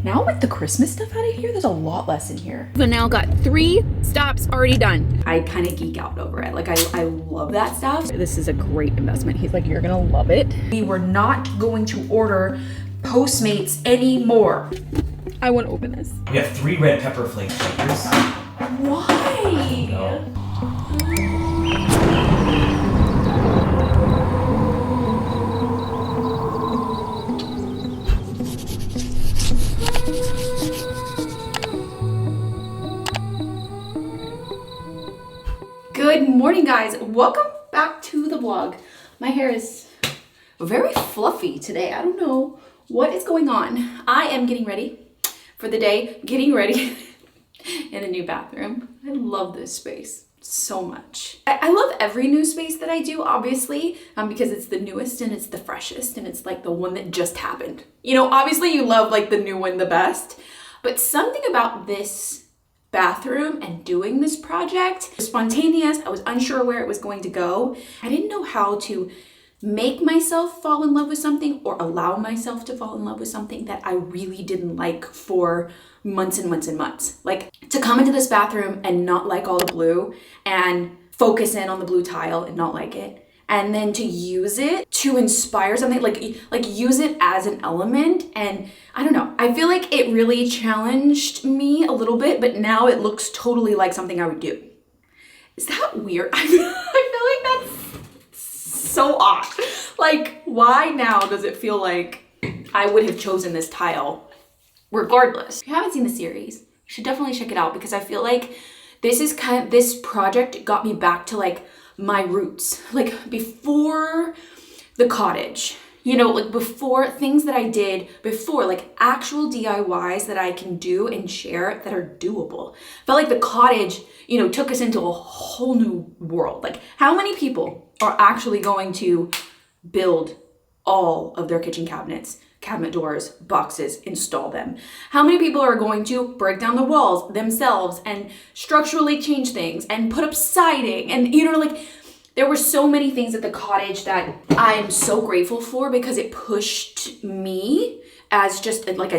Now with the Christmas stuff out of here, there's a lot less in here. So now got 3 stops already done. I kind of geek out over it. Like I love that stuff. This is a great investment. He's like, you're gonna love it. We were not going to order Postmates anymore. I want to open this. We have 3 red pepper flake flavors. Why? No. Good morning, guys. Welcome back to the vlog. My hair is very fluffy today. I don't know what is going on. I am getting ready for the day, getting ready in a new bathroom. I love this space so much. I love every new space that I do, obviously, because it's the newest and it's the freshest and it's like the one that just happened. You know, obviously you love like the new one the best, but something about this bathroom and doing this project was spontaneous. I was unsure where it was going to go. I didn't know how to make myself fall in love with something or allow myself to fall in love with something that I really didn't like for months and months and months. Like to come into this bathroom and not like all the blue and focus in on the blue tile and not like it. And then to use it to inspire something, like use it as an element. And I don't know, I feel like it really challenged me a little bit, but now it looks totally like something I would do. Is that weird? I feel like that's so odd. Like, why now does it feel like I would have chosen this tile regardless? If you haven't seen the series, you should definitely check it out because I feel like this project got me back to like my roots, like before the cottage, you know, like before things that I did before, like actual DIYs that I can do and share that are doable. Felt like the cottage, you know, took us into a whole new world. Like how many people are actually going to build all of their kitchen cabinets, cabinet doors, boxes, install them? How many people are going to break down the walls themselves and structurally change things and put up siding? And you know, like there were so many things at the cottage that I'm so grateful for because it pushed me as just like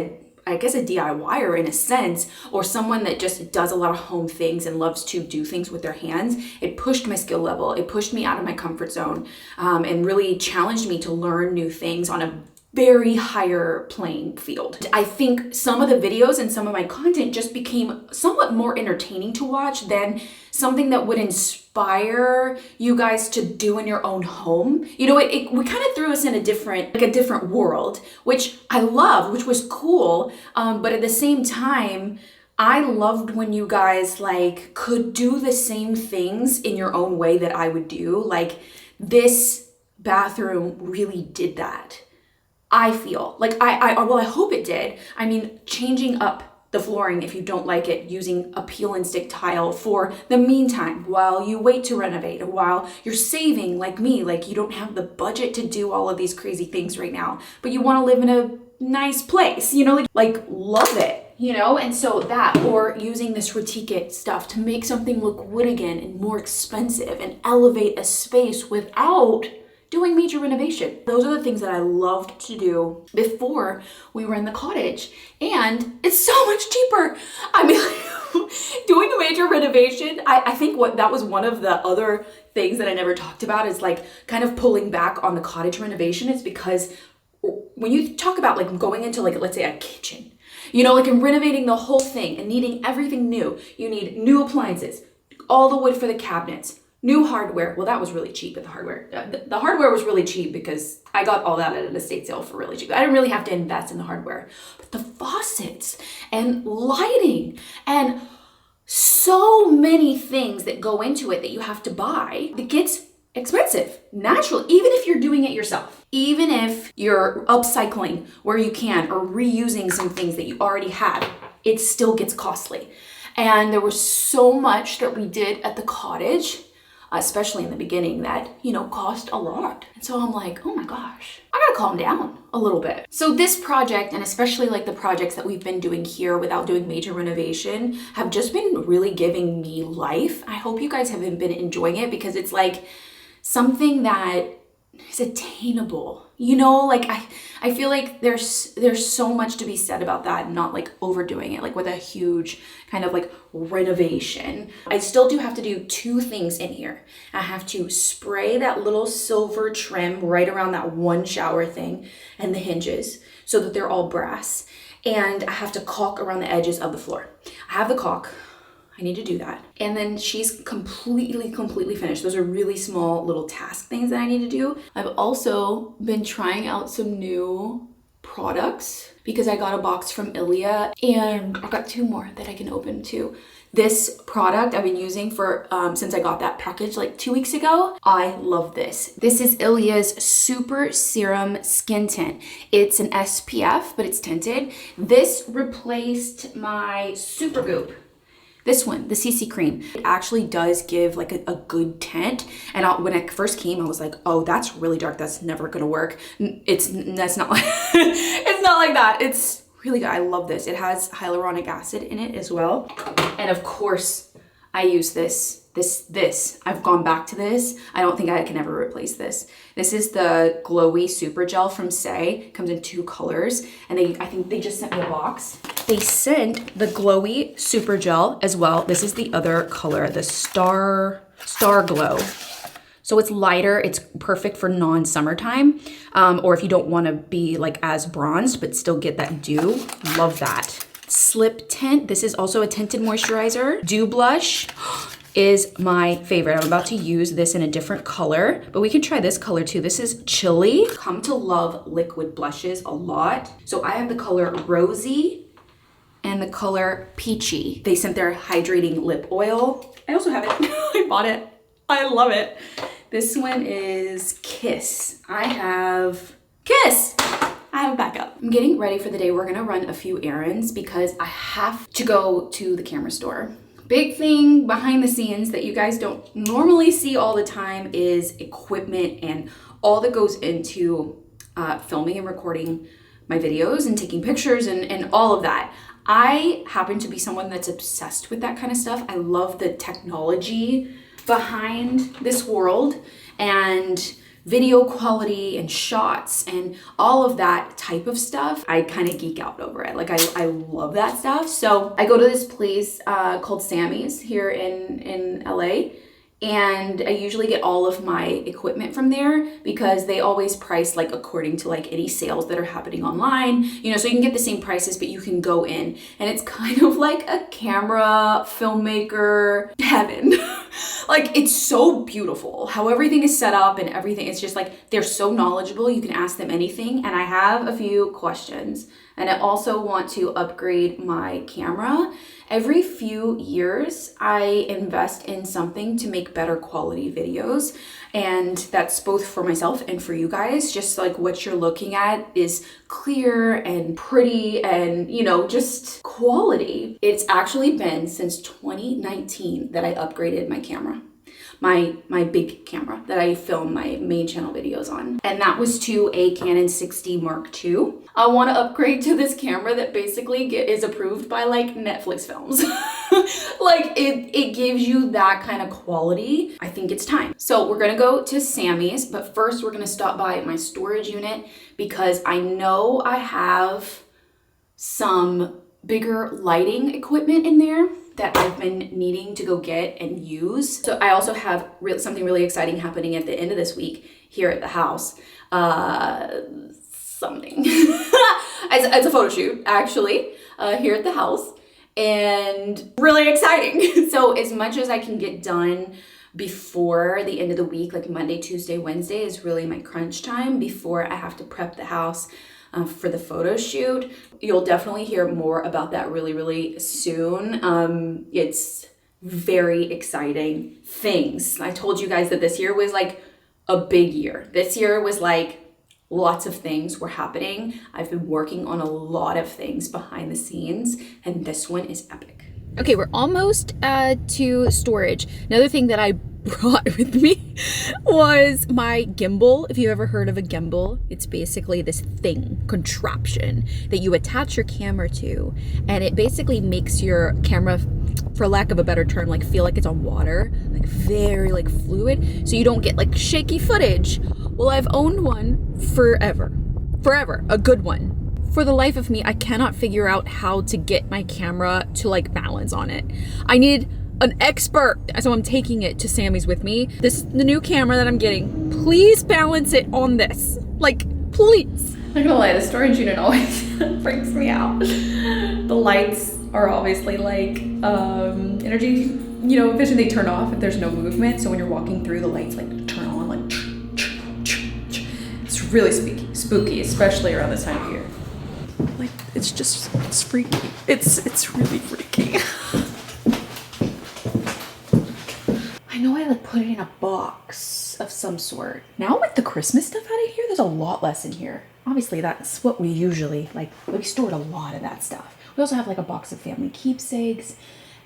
I guess a DIYer in a sense, or someone that just does a lot of home things and loves to do things with their hands. It pushed my skill level. It pushed me out of my comfort zone and really challenged me to learn new things on a very higher playing field. I think some of the videos and some of my content just became somewhat more entertaining to watch than something that would inspire you guys to do in your own home. You know, we kind of threw us in a different world, which I loved, which was cool. But at the same time, I loved when you guys like could do the same things in your own way that I would do. Like this bathroom really did that. I feel like I hope it did. I mean, changing up the flooring if you don't like it, using a peel and stick tile for the meantime while you wait to renovate, or while you're saving like me, like you don't have the budget to do all of these crazy things right now, but you want to live in a nice place, you know, like love it, you know? And so that, or using this Critique stuff to make something look wood again and more expensive and elevate a space without doing major renovation. Those are the things that I loved to do before we were in the cottage. And it's so much cheaper. I mean, doing a major renovation, I think that was one of the other things that I never talked about is like kind of pulling back on the cottage renovation is because when you talk about like going into like, let's say a kitchen, you know, like in renovating the whole thing and needing everything new, you need new appliances, all the wood for the cabinets, new hardware. Well, that was really cheap at the hardware. The hardware was really cheap because I got all that at an estate sale for really cheap. I didn't really have to invest in the hardware. But the faucets and lighting and so many things that go into it that you have to buy, it gets expensive, naturally, even if you're doing it yourself. Even if you're upcycling where you can or reusing some things that you already have, it still gets costly. And there was so much that we did at the cottage, especially in the beginning, that, you know, cost a lot. And so I'm like, oh my gosh, I gotta calm down a little bit. So this project, and especially like the projects that we've been doing here without doing major renovation, have just been really giving me life. I hope you guys have been enjoying it because it's like something that is attainable. You know, like I feel like there's so much to be said about that and not like overdoing it, like with a huge kind of like renovation. I still do have to do two things in here. I have to spray that little silver trim right around that one shower thing and the hinges so that they're all brass. And I have to caulk around the edges of the floor. I have the caulk. I need to do that. And then she's completely finished. Those are really small little task things that I need to do. I've also been trying out some new products because I got a box from Ilia and I've got two more that I can open too. This product I've been using for since I got that package like 2 weeks ago. I love this. This is Ilia's Super Serum Skin Tint. It's an SPF, but it's tinted. This replaced my Supergoop. This one, the CC cream, it actually does give like a good tint. And when it first came, I was like, oh, that's really dark. That's never gonna work. That's not like, it's not like that. It's really good. I love this. It has hyaluronic acid in it as well. And of course, I use this. I've gone back to this. I don't think I can ever replace this. This is the Glowy Super Gel from Say. Comes in 2 colors. And I think they just sent me a box. They sent the Glowy Super Gel as well. This is the other color, the Star Glow. So it's lighter, it's perfect for non-summertime, or if you don't wanna be like as bronzed, but still get that dew, love that. Slip Tint, this is also a tinted moisturizer. Dew Blush is my favorite. I'm about to use this in a different color, but we can try this color too. This is Chili. Come to love liquid blushes a lot. So I have the color Rosy and the color Peachy. They sent their hydrating lip oil. I also have it, I bought it. I love it. This one is Kiss. I have Kiss. I have a backup. I'm getting ready for the day. We're gonna run a few errands because I have to go to the camera store. Big thing behind the scenes that you guys don't normally see all the time is equipment and all that goes into filming and recording my videos and taking pictures and all of that. I happen to be someone that's obsessed with that kind of stuff. I love the technology behind this world and video quality and shots and all of that type of stuff. I kind of geek out over it. Like I love that stuff. So I go to this place called Sammy's here in LA. And I usually get all of my equipment from there because they always price like according to like any sales that are happening online, you know, so you can get the same prices, but you can go in and it's kind of like a camera filmmaker heaven. Like it's so beautiful how everything is set up and everything. It's just like, they're so knowledgeable. You can ask them anything. And I have a few questions. And I also want to upgrade my camera. Every few years, I invest in something to make better quality videos. And that's both for myself and for you guys. Just like what you're looking at is clear and pretty and, you know, just quality. It's actually been since 2019 that I upgraded my camera. My big camera that I film my main channel videos on. And that was to a Canon 60 Mark II. I want to upgrade to this camera that basically is approved by like Netflix films. Like it gives you that kind of quality. I think it's time. So we're gonna go to Sammy's, but first we're gonna stop by my storage unit because I know I have some bigger lighting equipment in there that I've been needing to go get and use. So I also have something really exciting happening at the end of this week here at the house. It's a photo shoot actually here at the house and really exciting. So as much as I can get done before the end of the week, like Monday, Tuesday, Wednesday is really my crunch time before I have to prep the house for the photo shoot. You'll definitely hear more about that really soon. It's very exciting things. I told you guys that this year was like a big year. This year was like lots of things were happening. I've been working on a lot of things behind the scenes and this one is epic. Okay, we're almost to storage. Another thing that I brought with me was my gimbal. If you've ever heard of a gimbal, it's basically this thing, contraption that you attach your camera to, and it basically makes your camera, for lack of a better term, like feel like it's on water, like very like fluid, so you don't get like shaky footage. Well, I've owned one forever, a good one. For the life of me, I cannot figure out how to get my camera to like balance on it. I need an expert, so I'm taking it to Sammy's with me. This is the new camera that I'm getting. Please balance it on this, like please. I'm not gonna lie, the storage unit always freaks me out. The lights are obviously like energy, efficient. They turn off if there's no movement. So when you're walking through, the lights like turn on, like it's really spooky, especially around this time of year. Like it's freaky. It's really freaky. I know I like put it in a box of some sort. Now with the Christmas stuff out of here, there's a lot less in here. Obviously that's what we usually like. We stored a lot of that stuff. We also have like a box of family keepsakes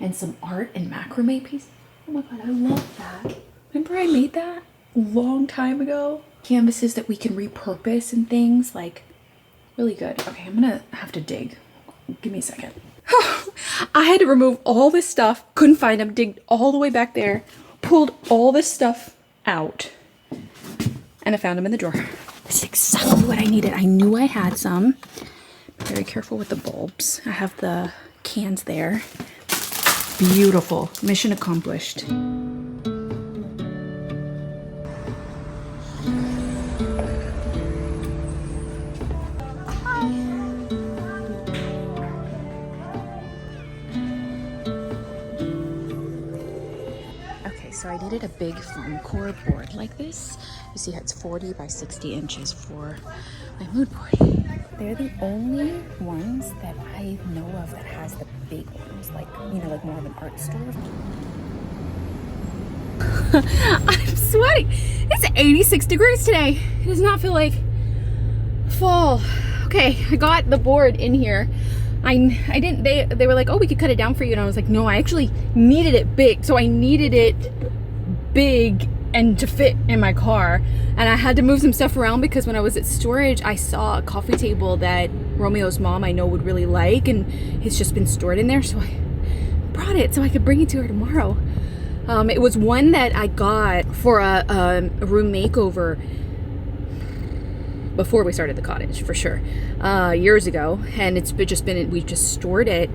and some art and macrame pieces. Oh my God, I love that. Remember I made that a long time ago? Canvases that we can repurpose and things, like really good. Okay, I'm gonna have to dig. Give me a second. I had to remove all this stuff. Couldn't find them. Digged all the way back there. Pulled all this stuff out. And I found them in the drawer. This is exactly what I needed. I knew I had some. Very careful with the bulbs. I have the cans there. Beautiful. Mission accomplished. So I needed a big foam core board like this. You see it's 40 by 60 inches for my mood board. They're the only ones that I know of that has the big ones, like, like more of an art store. I'm sweating. It's 86 degrees today. It does not feel like fall. Okay, I got the board in here. I didn't, they were like, oh, we could cut it down for you. And I was like, no, I actually needed it big. So I needed it big and to fit in my car. And I had to move some stuff around because when I was at storage, I saw a coffee table that Romeo's mom I know would really like. And it's just been stored in there. So I brought it so I could bring it to her tomorrow. It was one that I got for a room makeover before we started the cottage, for sure, years ago, and we just stored it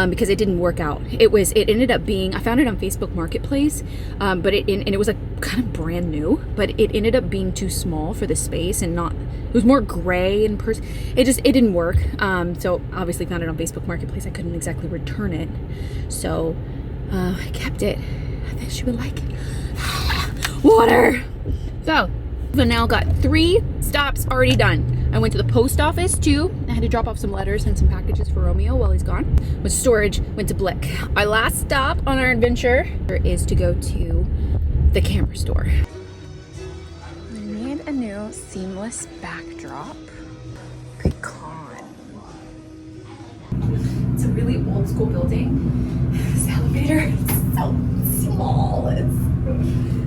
because it didn't work out. It ended up being, I found it on Facebook Marketplace, but it was like kind of brand new, but it ended up being too small for the space and it was more gray and it didn't work. So obviously found it on Facebook Marketplace. I couldn't exactly return it, so I kept it. I think she would like it. Water. So I've now got 3 stops already done. I went to the post office too. I had to drop off some letters and some packages for Romeo while he's gone. Went to storage, went to Blick. Our last stop on our adventure is to go to the camera store. I need a new seamless backdrop. Pecan. It's a really old school building. This elevator is so small. It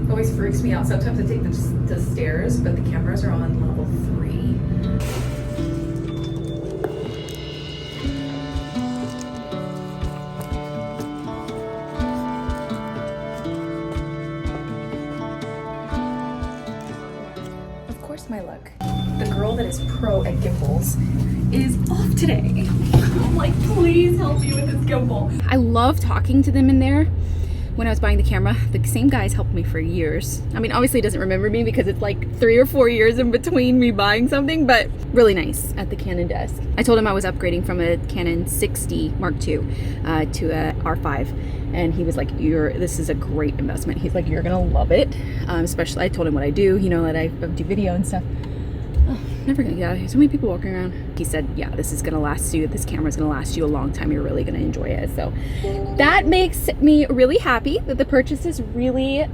always freaks me out. Sometimes I take the stairs, but the cameras are on level 3. Of course, my luck. The girl that is pro at gimbals is off today. I'm like, please help me with this gimbal. I love talking to them in there. When I was buying the camera, the same guys helped me for years. I mean, obviously he doesn't remember me because it's like 3 or 4 years in between me buying something, but really nice at the Canon desk. I told him I was upgrading from a Canon 60 Mark II to a R5, and he was like, this is a great investment. He's like, you're gonna love it. Especially, I told him what I do, that I do video and stuff. Oh, never gonna get out of here. So many people walking around. He said, yeah, this camera's gonna last you a long time. You're really gonna enjoy it. So that makes me really happy that the purchase is really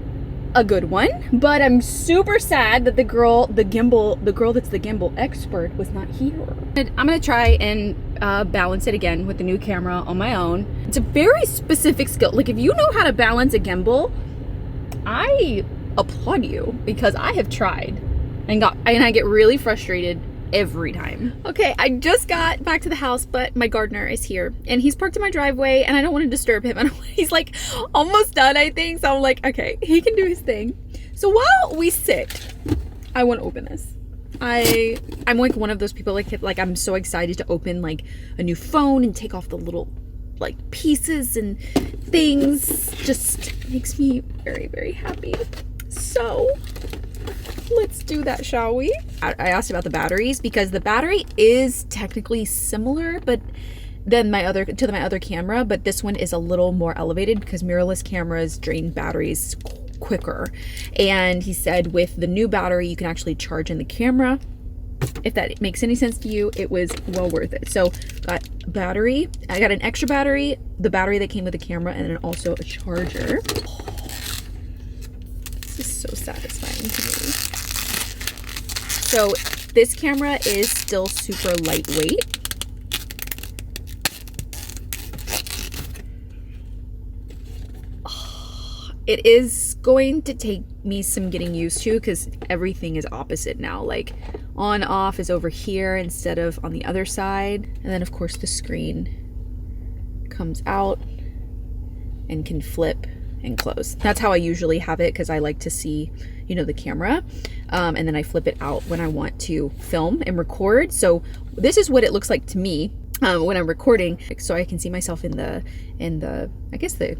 a good one. But I'm super sad that the girl that's the gimbal expert was not here. I'm gonna try and balance it again with the new camera on my own. It's a very specific skill. Like if you know how to balance a gimbal, I applaud you because I have tried and I get really frustrated every time. Okay, I just got back to the house, but my gardener is here and he's parked in my driveway and I don't want to disturb him. And he's like almost done, I think. So I'm like, okay, he can do his thing. So while we sit, I want to open this. I'm like one of those people like I'm so excited to open like a new phone and take off the little like pieces and things. Just makes me very, very happy. So let's do that, shall we? I asked about the batteries because the battery is technically similar, but than my other camera, but this one is a little more elevated because mirrorless cameras drain batteries quicker. And he said with the new battery, you can actually charge in the camera. If that makes any sense to you, it was well worth it. So got battery, I got an extra battery, the battery that came with the camera, and then also a charger. This is so satisfying to me. So this camera is still super lightweight. It is going to take me some getting used to because everything is opposite now. Like on off is over here instead of on the other side. And then of course the screen comes out and can flip and close. That's how I usually have it because I like to see, you know, the camera. And then I flip it out when I want to film and record. So this is what it looks like to me when I'm recording. So I can see myself in the I guess the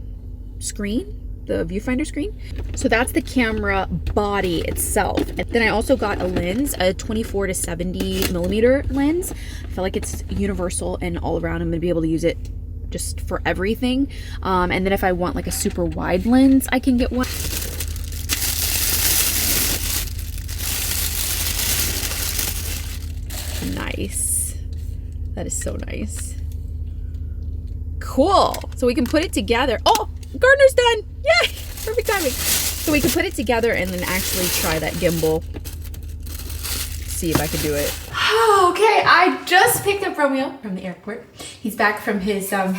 screen, the viewfinder screen. So that's the camera body itself. And then I also got a lens, a 24 to 70 millimeter lens. I feel like it's universal and all around. I'm gonna be able to use it just for everything. And then if I want like a super wide lens, I can get one. Nice. That is so nice. Cool. So we can put it together. Oh, gardener's done. Yay! Perfect timing. So we can put it together and then actually try that gimbal. See if I can do it. Okay, I just picked up Romeo from the airport. He's back from his Oh,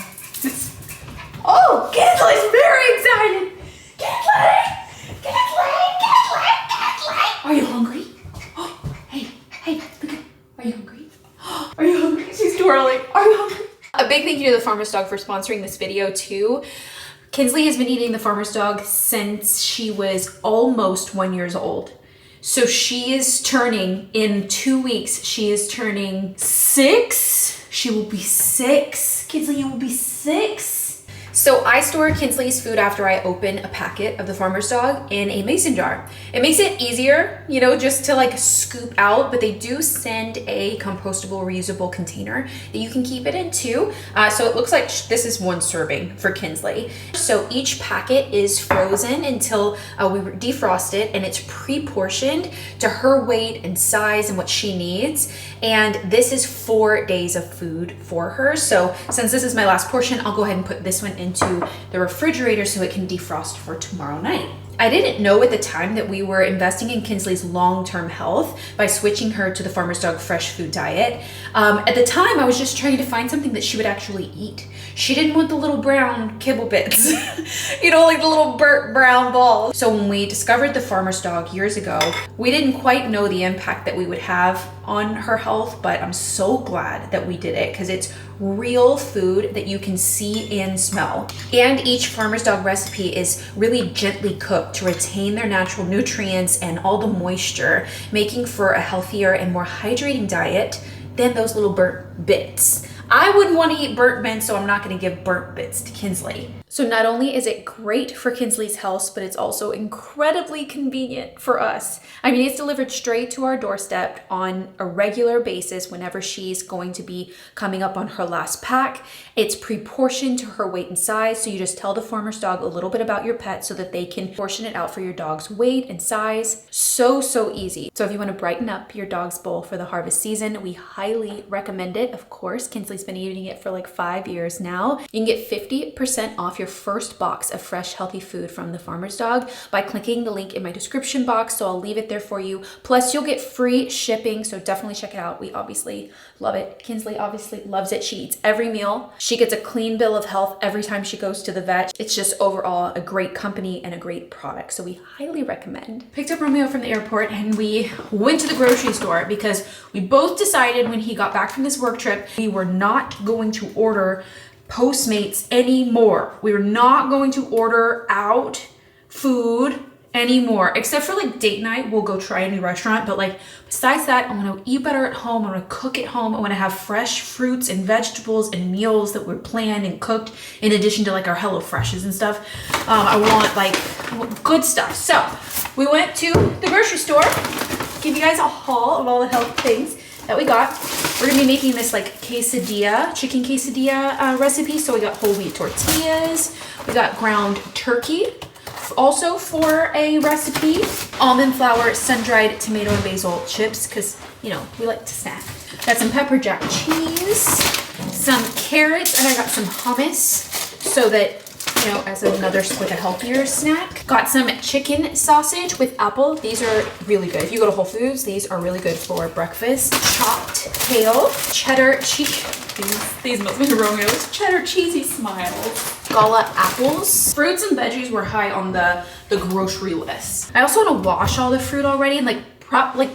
Kinsley's very excited. Kinsley! Are you hungry? Oh, hey, look at. Are you hungry? Are you hungry? She's twirling. Are you hungry? A big thank you to the Farmer's Dog for sponsoring this video too. Kinsley has been eating the Farmer's Dog since she was almost 1 year old. So she is turning, in 2 weeks, she is turning 6. She will be 6. Kinsley, you will be 6. So I store Kinsley's food after I open a packet of the Farmer's Dog in a mason jar. It makes it easier, you know, just to like scoop out, but they do send a compostable, reusable container that you can keep it in too. So it looks like this is 1 serving for Kinsley. So each packet is frozen until we defrost it, and it's pre-portioned to her weight and size and what she needs. And this is 4 days of food for her. So since this is my last portion, I'll go ahead and put this one into the refrigerator so it can defrost for tomorrow night. I didn't know at the time that we were investing in Kinsley's long-term health by switching her to the Farmer's Dog fresh food diet. At the time, I was just trying to find something that she would actually eat. She didn't want the little brown kibble bits, you know, like the little burnt brown balls. So when we discovered the Farmer's Dog years ago, we didn't quite know the impact that we would have on her health, but I'm so glad that we did it because it's real food that you can see and smell. And each Farmer's Dog recipe is really gently cooked to retain their natural nutrients and all the moisture, making for a healthier and more hydrating diet than those little burnt bits. I wouldn't want to eat burnt bits, so I'm not going to give burnt bits to Kinsley. So not only is it great for Kinsley's health, but it's also incredibly convenient for us. I mean, it's delivered straight to our doorstep on a regular basis whenever she's going to be coming up on her last pack. It's pre-portioned to her weight and size, so you just tell the Farmer's Dog a little bit about your pet so that they can portion it out for your dog's weight and size. So easy. So if you want to brighten up your dog's bowl for the harvest season, we highly recommend it. Of course, Kinsley Kinsley's been eating it for like 5 years now. You can get 50% off your first box of fresh, healthy food from the Farmer's Dog by clicking the link in my description box. So I'll leave it there for you. Plus, you'll get free shipping. So definitely check it out. We obviously love it. Kinsley obviously loves it. She eats every meal. She gets a clean bill of health every time she goes to the vet. It's just overall a great company and a great product. So we highly recommend. Picked up Romeo from the airport and we went to the grocery store because we both decided when he got back from this work trip, we were not going to order Postmates anymore. We were not going to order out food anymore, except for like date night. We'll go try a new restaurant, but like besides that, I want to eat better at home. I want to cook at home. I want to have fresh fruits and vegetables and meals that were planned and cooked in addition to like our Hello Freshes and stuff. I want like good stuff. So we went to the grocery store, give you guys a haul of all the health things that we got. We're gonna be making this like quesadilla, chicken quesadilla recipe. So we got whole wheat tortillas, we got ground turkey, also for a recipe, almond flour, sun-dried tomato and basil chips, because, you know, we like to snack. Got some pepper jack cheese, some carrots, and I got some hummus so that, you know, as another, like a healthier snack. Got some chicken sausage with apple. These are really good. If you go to Whole Foods, these are really good for breakfast. Chopped kale, cheddar cheese. These must be Romeo's cheddar cheesy smiles. Gala apples. Fruits and veggies were high on the grocery list. I also want to wash all the fruit already and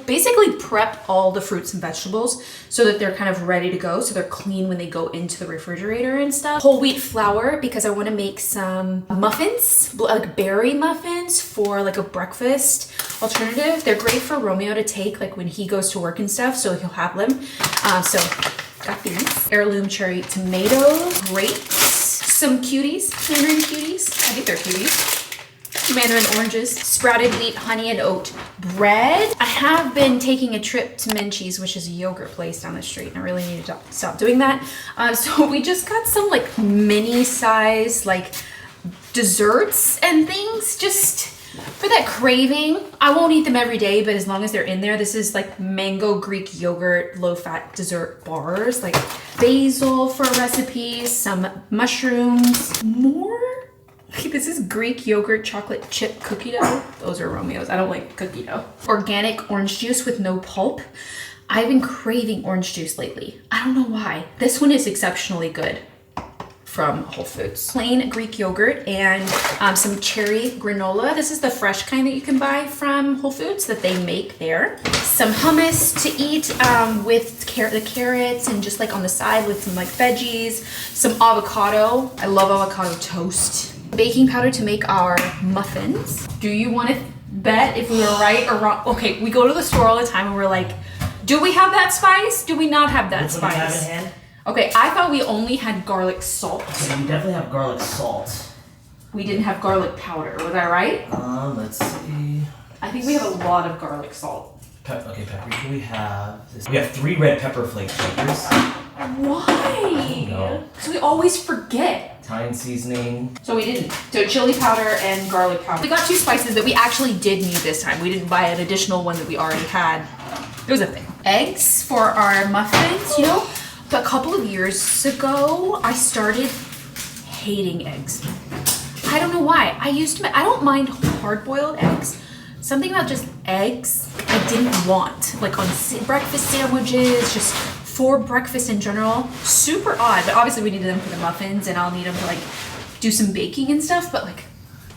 basically prep all the fruits and vegetables so that they're kind of ready to go. So they're clean when they go into the refrigerator and stuff. Whole wheat flour because I want to make some muffins, like berry muffins for like a breakfast alternative. They're great for Romeo to take like when he goes to work and stuff. So he'll have them. So got these. Heirloom cherry tomatoes, grapes, some cuties, mandarin cuties. I think they're cuties. Mandarin oranges, sprouted wheat, honey and oat bread. I have been taking a trip to Menchie's, which is a yogurt place down the street, and I really need to stop doing that. So we just got some like mini size like desserts and things just for that craving. I won't eat them every day, but as long as they're in there. This is like mango Greek yogurt, low fat dessert bars, like basil for recipes, some mushrooms, more. This is Greek yogurt chocolate chip cookie dough. Those are Romeo's. I don't like cookie dough. Organic orange juice with no pulp. I've been craving orange juice lately. I don't know why. This one is exceptionally good from Whole Foods. Plain Greek yogurt and some cherry granola. This is the fresh kind that you can buy from Whole Foods that they make there. Some hummus to eat with the carrots and just like on the side with some like veggies. Some avocado. I love avocado toast. Baking powder to make our muffins. Do you want to bet if we were right or wrong? Okay, we go to the store all the time and we're like, do we have that spice? Do we not have that spice? What do you have in hand? Okay, I thought we only had garlic salt. Okay, you definitely have garlic salt. We didn't have garlic powder, was I right? Let's see. I think we have a lot of garlic salt. Okay, paprika, we have this. We have 3 red pepper flake shakers. Why? No. So we always forget. Italian seasoning. So we didn't. So chili powder and garlic powder. We got 2 spices that we actually did need this time. We didn't buy an additional one that we already had. It was a thing. Eggs for our muffins, you know? A couple of years ago, I started hating eggs. I don't know why. I don't mind hard-boiled eggs. Something about just eggs I didn't want. Like on breakfast sandwiches, just for breakfast in general. Super odd, but obviously we needed them for the muffins and I'll need them to like do some baking and stuff, but like,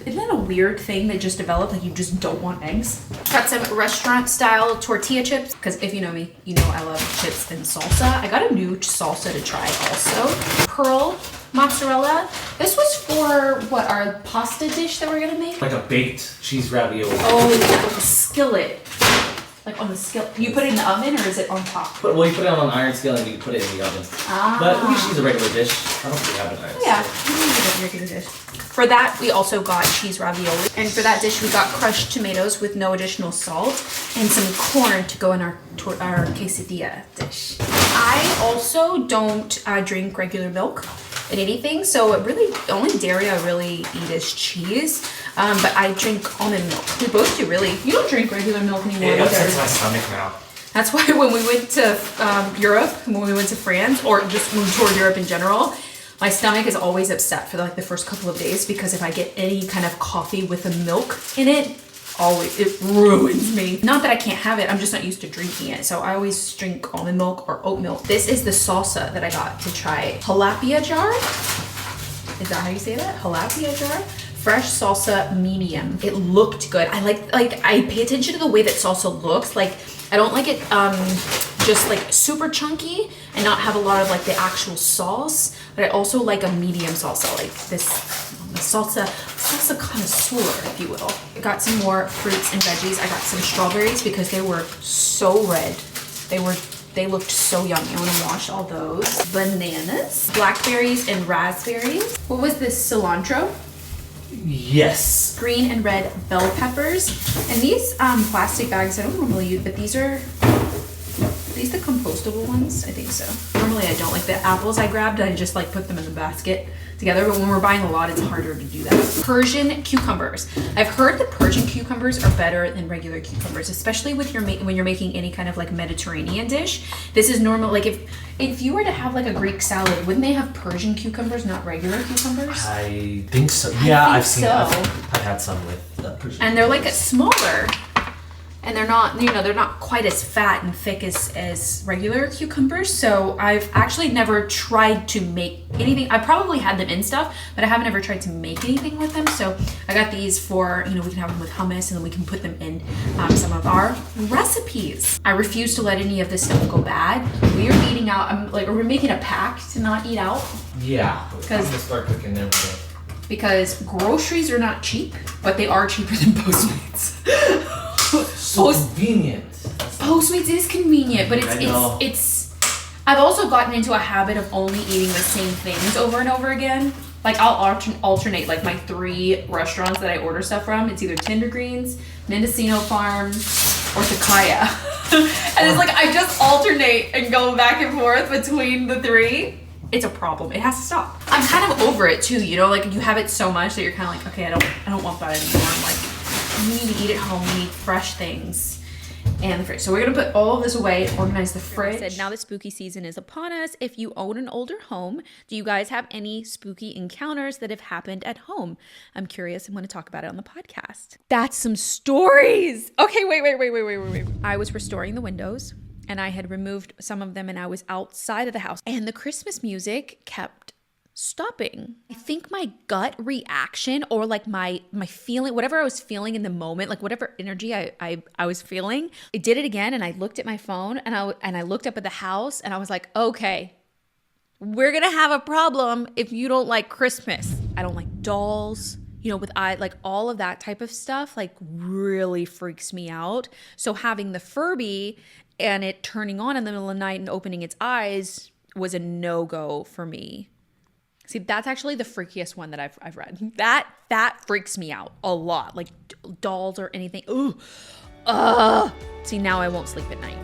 isn't that a weird thing that just developed? Like you just don't want eggs? Got some restaurant style tortilla chips, because if you know me, you know I love chips and salsa. I got a new salsa to try also. Pearl mozzarella. This was for what, our pasta dish that we're gonna make? Like a baked cheese ravioli. Oh, like a skillet. Like on the skillet. You put it in the oven or is it on top? Well, you put it on an iron skillet and you put it in the oven. But we just use a regular dish. I don't think we have an iron skillet. Yeah, we use a regular dish. For that, we also got cheese ravioli. And for that dish, we got crushed tomatoes with no additional salt and some corn to go in our quesadilla dish. I also don't drink regular milk in anything, so really the only dairy I really eat is cheese. But I drink almond milk. We both do, really. You don't drink regular milk anymore It either. upsets my stomach now. That's why when we went to Europe, when we went to France, or just when we toured Europe in general, my stomach is always upset for like the first couple of days because if I get any kind of coffee with a milk in it, it ruins me. Not that I can't have it, I'm just not used to drinking it. So I always drink almond milk or oat milk. This is the salsa that I got to try. Jalapeno jar? Is that how you say that? Jalapeno jar? Fresh salsa medium. It looked good. I like I pay attention to the way that salsa looks. Like I don't like it just like super chunky and not have a lot of like the actual sauce, but I also like a medium salsa, like this salsa connoisseur, if you will. I got some more fruits and veggies. I got some strawberries because they were so red. They looked so yummy. I want to wash all those. Bananas, blackberries, and raspberries. What was this? Cilantro? Yes. Green and red bell peppers. And these plastic bags, I don't normally use, but these are the compostable ones? I think so. Normally I don't. Like the apples I grabbed, I just like put them in the basket together, but when we're buying a lot, it's harder to do that. Persian cucumbers. I've heard that Persian cucumbers are better than regular cucumbers, especially with when you're making any kind of like Mediterranean dish. This is normal. Like if you were to have like a Greek salad, wouldn't they have Persian cucumbers, not regular cucumbers? I think so. Yeah, I've seen. I've had some with Persian. And they're like smaller. And they're not, they're not quite as fat and thick as regular cucumbers. So I've actually never tried to make anything. I probably had them in stuff, but I haven't ever tried to make anything with them. So I got these for, we can have them with hummus and then we can put them in some of our recipes. I refuse to let any of this stuff go bad. We are eating out, we're making a pact to not eat out. Yeah, I'm gonna start cooking every day. Because groceries are not cheap, but they are cheaper than Postmates. So convenient. Postmates is convenient, but it's I've also gotten into a habit of only eating the same things over and over again. Like I'll alternate like my 3 restaurants that I order stuff from. It's either Tender Greens, Mendocino Farm, or Takaya. And it's like I just alternate and go back and forth between the 3. It's a problem. It has to stop. I'm kind of over it too, like you have it so much that you're kind of like, okay, I don't want that anymore. I'm like, you need to eat at home. You need fresh things and the fridge. So we're gonna put all of this away, organize the fridge. Said, now the spooky season is upon us. If you own an older home, do you guys have any spooky encounters that have happened at home? I'm curious. I'm going to talk about it on the podcast. That's some stories. Okay, wait. I was restoring the windows and I had removed some of them and I was outside of the house and the Christmas music kept stopping. I think my gut reaction or like my feeling, whatever I was feeling in the moment, like whatever energy I was feeling, it did it again. And I looked at my phone and I looked up at the house and I was like, okay, we're gonna have a problem if you don't like Christmas. I don't like dolls, like all of that type of stuff like really freaks me out. So having the Furby and it turning on in the middle of the night and opening its eyes was a no-go for me. See, that's actually the freakiest one that I've read. That freaks me out a lot. Like dolls or anything. Ooh. See, now I won't sleep at night.